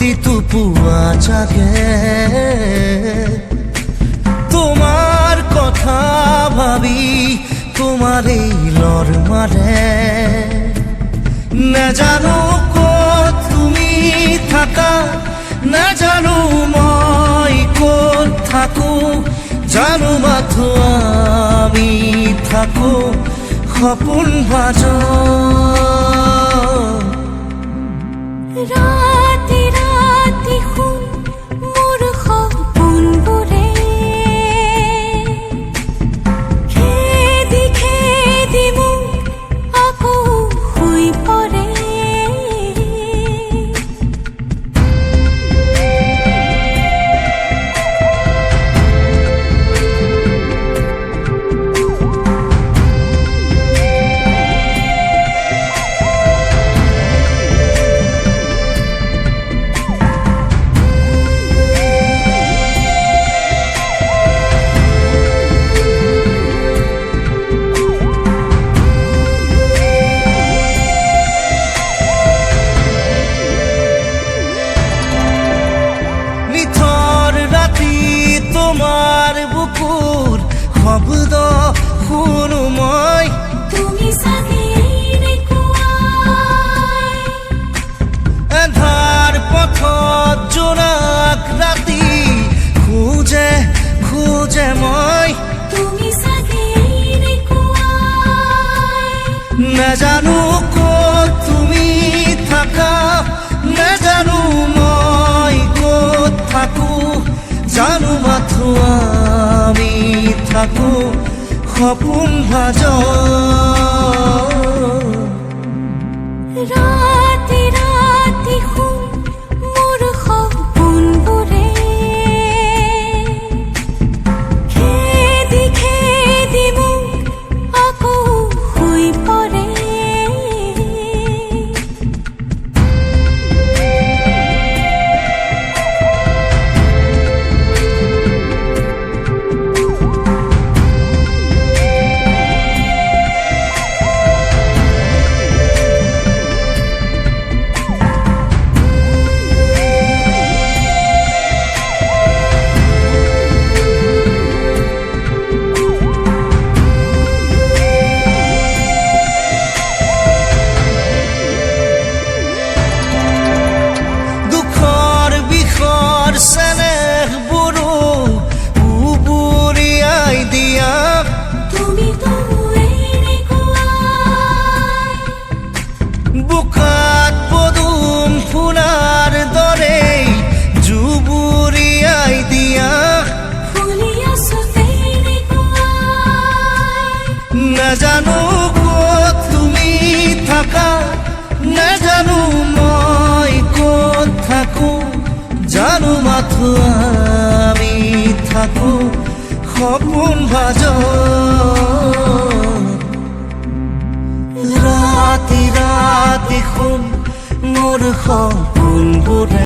প্ৰতিটো পুৱা জাগে তোমাৰ কথা ভাবি তোমাৰ এই লৰ মাৰে নাজানো ক'ত তুমি থাকা নাজানো মই ক'ত থাকো জানো মাথো আমি থাকো সপোন বাজত ৰাতি ৰাতি শুন মোৰ সপোনবোৰে খেদি খেদি মোক আকৌ শুই পৰে তোমাৰ বুকুৰ শব্দ শুনো মই তুমি চাগে এন্ধাৰ পথত জোনাক ৰাতি খোজে খোজে মই তুমি চাগে নাজানো ক'ত তুমি থাকা নাজানো মই ক'ত থাকো জানো মাথো আমি থাকো সপোন ভাজত ৰাতি ৰাতি শুন মোৰ সপোনবোৰে খেদি খেদি মোক আকৌ শুই পৰে চেনেহবোৰো উবুৰিয়াই দিয়া তুমিতো বোকাত পদুম ফুলাৰ দৰে জুবুৰিয়াই দিয়া ফুলি আছো নাজানো ক'ত তুমি থাকা নাজানো মই ক'ত থাকো জানো মাথো আমি থাকো সপোন ভাজত